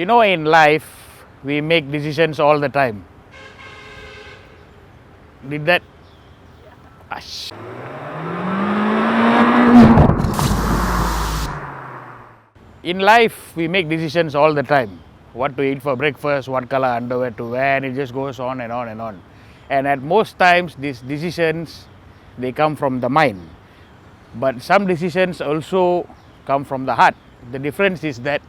You know, in life, we make decisions all the time. Did that? In life, we make decisions all the time. What to eat for breakfast, what color underwear to wear, and it just goes on and on and on. And at most times, these decisions, they come from the mind. But some decisions also come from the heart. The difference is that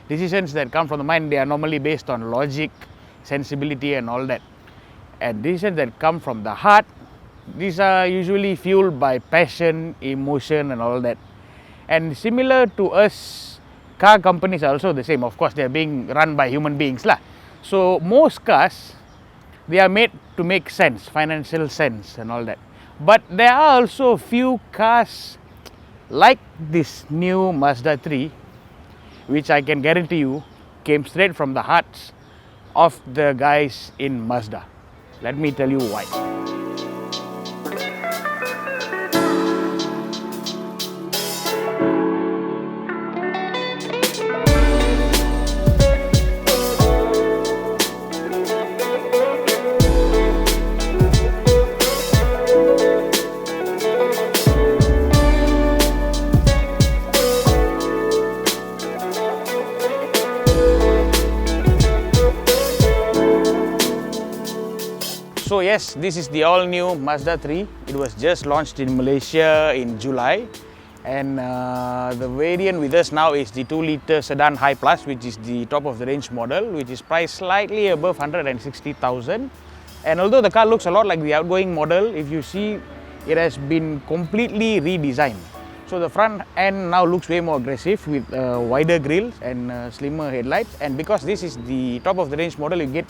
decisions that come from the mind, they are normally based on logic, sensibility and all that. And decisions that come from the heart, these are usually fueled by passion, emotion and all that. And similar to us, car companies are also the same. Of course, they are being run by human beings lah. So most cars, they are made to make sense, financial sense and all that. But there are also few cars like this new Mazda 3, which I can guarantee you came straight from the hearts of the guys in Mazda. Let me tell you why. So yes, this is the all new Mazda 3. It was just launched in Malaysia in July, and the variant with us now is the 2-litre Sedan High Plus, which is the top of the range model, which is priced slightly above 160,000. And although the car looks a lot like the outgoing model, if you see, it has been completely redesigned. So the front end now looks way more aggressive with wider grills and slimmer headlights. And because this is the top of the range model, you get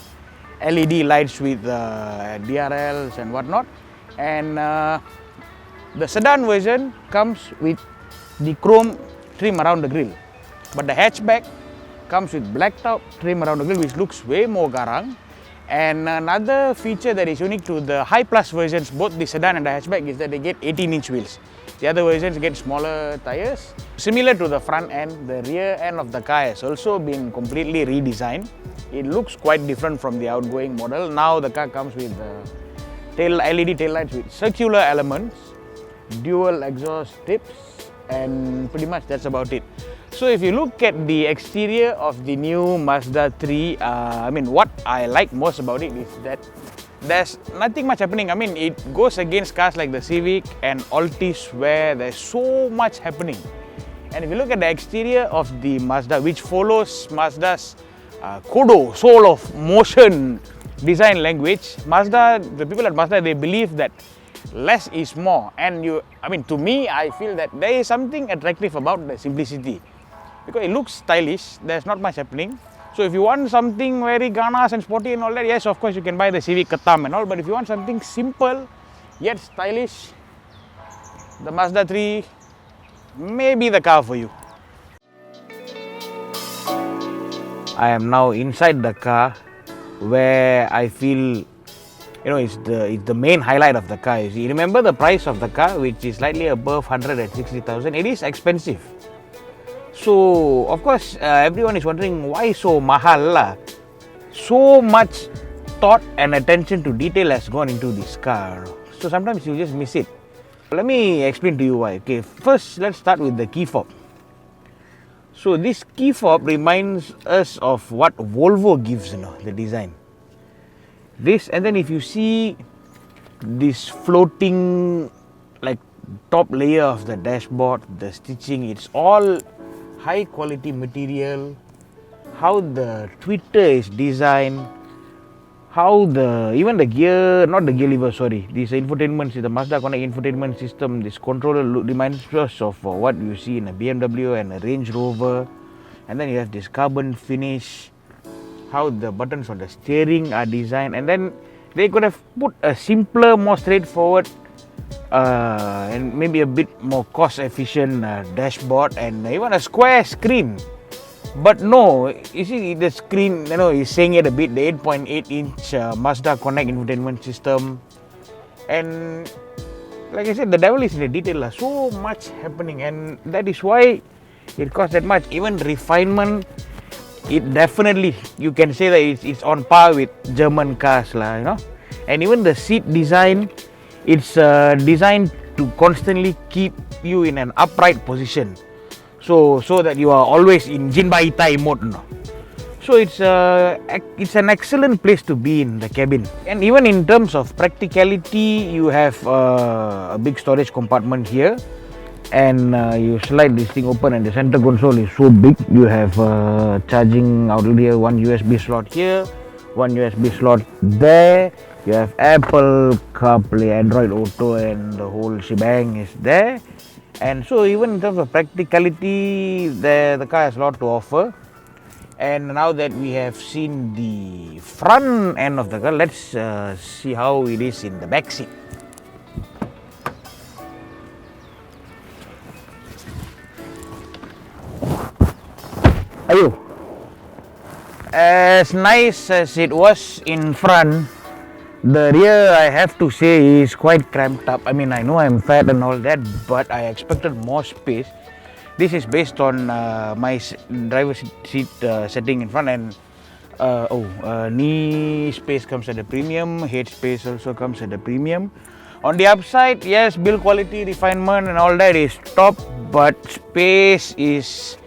LED lights with DRLs and whatnot. And the sedan version comes with the chrome trim around the grille. But the hatchback comes with black top trim around the grille, which looks way more garang. And another feature that is unique to the High Plus versions, both the sedan and the hatchback, is that they get 18-inch wheels. The other versions get smaller tires. Similar to the front end, the rear end of the car has also been completely redesigned. It looks quite different from the outgoing model. Now the car comes with LED taillights with circular elements, dual exhaust tips, and pretty much that's about it. So if you look at the exterior of the new Mazda 3, what I like most about it is that there's nothing much happening. It goes against cars like the Civic and Altis, where there's so much happening. And if you look at the exterior of the Mazda, which follows Mazda's Kodo, soul of motion design language, the people at Mazda, they believe that less is more. And to me, I feel that there is something attractive about the simplicity, because it looks stylish. There's not much happening. So if you want something very ganas and sporty and all that, yes, of course you can buy the Civic Katam and all. But if you want something simple yet stylish, the Mazda 3 may be the car for you. I am now inside the car, where I feel, it's the main highlight of the car. You remember the price of the car, which is slightly above 160,000. It is expensive. So of course everyone is wondering why so mahal lah. So much thought and attention to detail has gone into this car. So sometimes you just miss it. Let me explain to you why. Okay, first let's start with the key fob. So this key fob reminds us of what Volvo gives, the design. This, and then if you see this floating like top layer of the dashboard, the stitching, it's all high quality material. How the tweeter is designed, how even the gear, not the gear lever, sorry, this infotainment, the Mazda Connect infotainment system, this controller reminds us of what you see in a BMW and a Range Rover. And then you have this carbon finish, how the buttons on the steering are designed. And then they could have put a simpler, more straightforward and maybe a bit more cost efficient dashboard and even a square screen. But no, you see the screen, is saying it a bit, the 8.8-inch Mazda Connect infotainment system. And like I said, the devil is in the detail. So much happening, and that is why it costs that much. Even refinement it definitely, you can say that it's on par with German cars lah, you know. And even the seat design, it's designed to constantly keep you in an upright position, so that you are always in Jinbai Tai mode, you know. So it's an excellent place to be in the cabin. And even in terms of practicality, you have a big storage compartment here, and you slide this thing open and the center console is so big. You have charging outlet here, one USB slot here, one USB slot there. You have Apple CarPlay, Android Auto, and the whole shebang is there. And so even in terms of practicality, the car has a lot to offer. And now that we have seen the front end of the car, let's see how it is in the back seat. Ayo. As nice as it was in front, the rear, I have to say, is quite cramped up. I mean, I know I'm fat and all that, but I expected more space. This is based on my driver's seat setting in front, and knee space comes at a premium, head space also comes at a premium. On the upside, yes, build quality, refinement and all that is top, but space is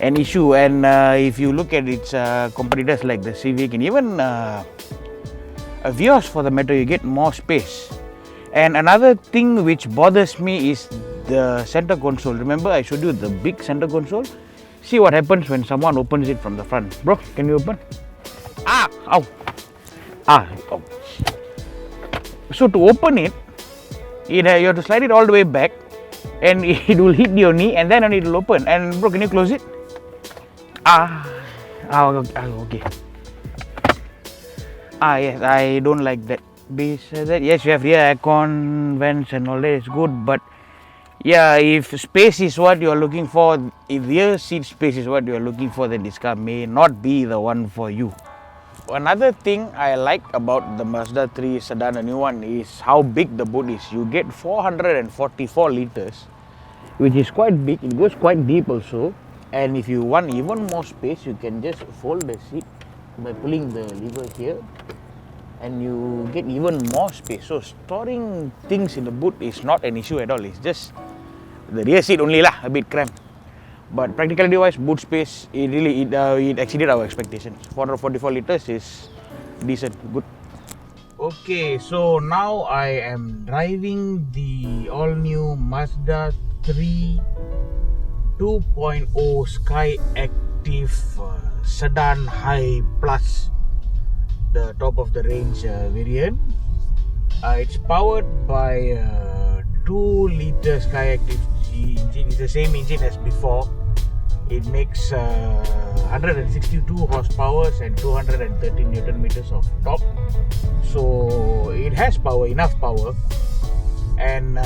an issue. And if you look at its competitors like the Civic and even Vios for the matter, you get more space. And another thing which bothers me is the center console. Remember I showed you the big center console? See what happens when someone opens it from the front. Bro, can you open? Ow. Oh. So to open it, you have to slide it all the way back, and it will hit your knee, and then it will open. And bro, can you close it? Okay. Yes, I don't like that. Besides that, yes, you have rear aircon, vents and all that is good, but yeah, if space is what you are looking for, if rear seat space is what you are looking for, then this car may not be the one for you. Another thing I like about the Mazda 3 Sedan, the new one, is how big the boot is. You get 444 liters, which is quite big. It goes quite deep also, and if you want even more space, you can just fold the seat by pulling the lever here, and you get even more space. So storing things in the boot is not an issue at all. It's just the rear seat only lah, a bit cramped. But practicality wise, boot space, it exceeded our expectations. 444 liters is decent, good. Okay, so now I am driving the all new Mazda 3 2.0 Sky Active Sedan High Plus, the top of the range variant. It's powered by 2-liter Sky Active engine. It's the same engine as before. It makes 162 horsepower and 213 Newton meters of torque. So it has power, enough power. And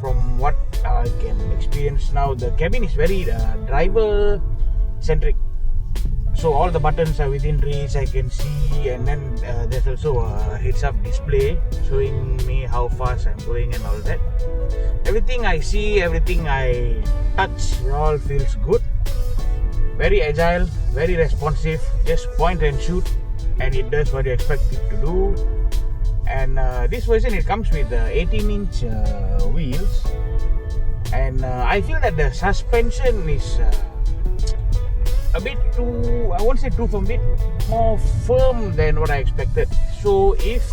from what I can experience now, the cabin is very driver centric. So all the buttons are within reach, I can see, and then there's also a heads-up display showing me how fast I'm going and all that. Everything I see, everything I touch, it all feels good. Very agile, very responsive, just point and shoot, and it does what you expect it to do. And this version, it comes with 18-inch wheels, and I feel that the suspension is a bit too, I won't say too firm, a bit more firm than what I expected. So if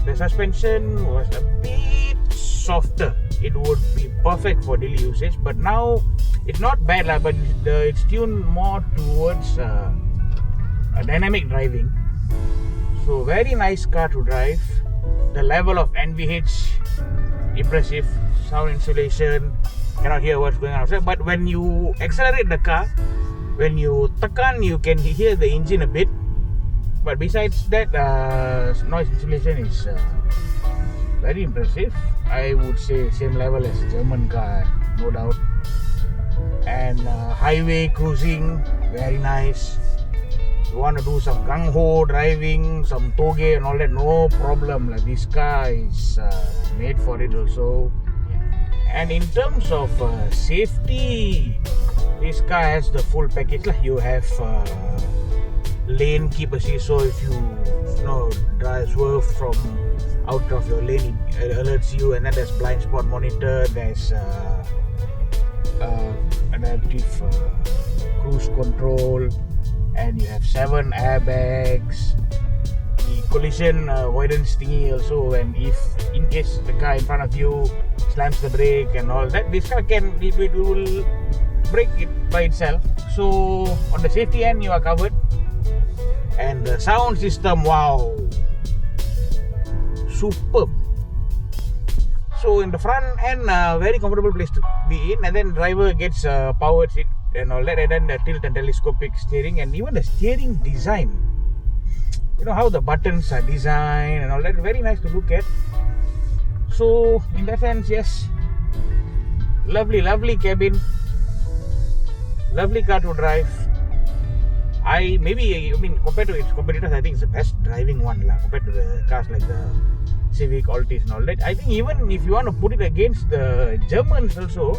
the suspension was a bit softer, it would be perfect for daily usage. But now it's not bad lah, but it's tuned more towards a dynamic driving. So very nice car to drive. The level of NVH, impressive. Sound insulation, cannot hear what's going on outside. But when you accelerate the car, when you tekan, you can hear the engine a bit. But besides that, noise insulation is very impressive. I would say same level as German car, no doubt. And highway cruising, very nice. You want to do some gung-ho driving, some toge and all that, no problem. Like, this car is made for it also. And in terms of safety, This car has the full package. You have lane keep assist, so if you drive swerve from out of your lane, it alerts you, and then there's blind spot monitor, there's adaptive cruise control, and you have 7 airbags, the collision avoidance thingy also, and if in case the car in front of you slams the brake and all that, this car it will brake it by itself. So on the safety end you are covered. And the sound system, wow, superb. So in the front end, very comfortable place to be in, and then driver gets powered seat and all that, and then the tilt and telescopic steering, and even the steering design, you know how the buttons are designed and all that, very nice to look at. So in that sense, yes, lovely cabin, lovely car to drive. Compared to its competitors, I think it's the best driving one compared to the cars like the Civic, Altis and all that. I think even if you want to put it against the Germans also,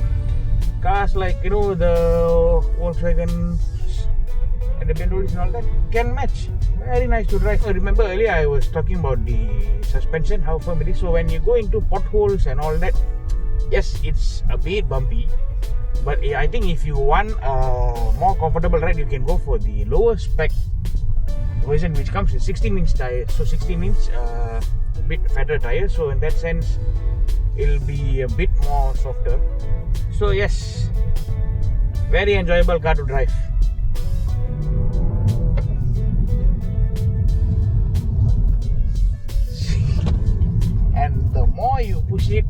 cars like the Volkswagen and the BMWs and all that can match. Very nice to drive. Remember earlier I was talking about the suspension, how firm it is. So when you go into potholes and all that, yes, it's a bit bumpy. But I think if you want a more comfortable ride, you can go for the lower spec version, which comes with 16-inch tires. So 16-inch, a bit fatter tires. So in that sense, it'll be a bit more softer. So yes, very enjoyable car to drive. And the more you push it,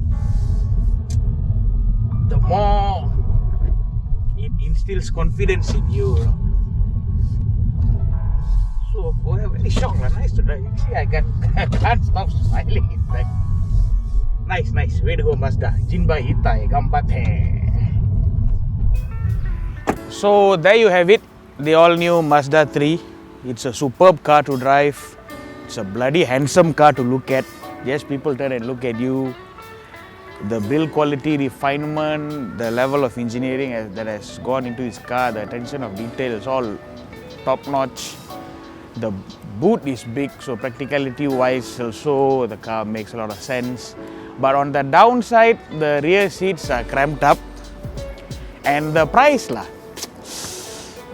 the more it instills confidence in you. So boy, very shocked, nice to drive. You see, I can't stop smiling. In fact, nice. Way to go, Mazda. Jinba hitai, gambate. So there you have it, the all-new Mazda 3. It's a superb car to drive. It's a bloody handsome car to look at. Yes, people turn and look at you. The build quality, refinement, the level of engineering that has gone into this car, the attention of detail is all top-notch. The boot is big, so practicality-wise also the car makes a lot of sense. But on the downside, the rear seats are cramped up, and the price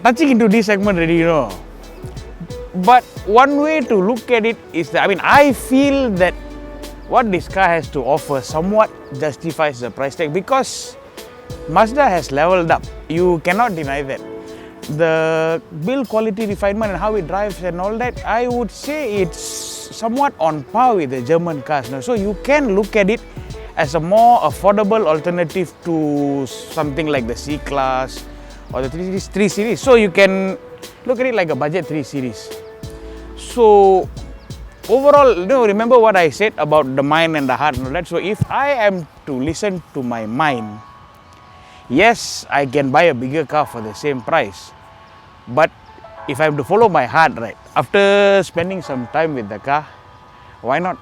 touching into this segment already, But one way to look at it is that, I feel that what this car has to offer somewhat justifies the price tag, because Mazda has leveled up. You cannot deny that. The build quality, refinement, and how it drives and all that, I would say it's somewhat on par with the German cars. So you can look at it as a more affordable alternative to something like the C-Class or the 3 Series. So you can look at it like a budget 3 Series. So overall, remember what I said about the mind and the heart and all that. So if I am to listen to my mind, yes, I can buy a bigger car for the same price. But if I have to follow my heart, right, after spending some time with the car, why not?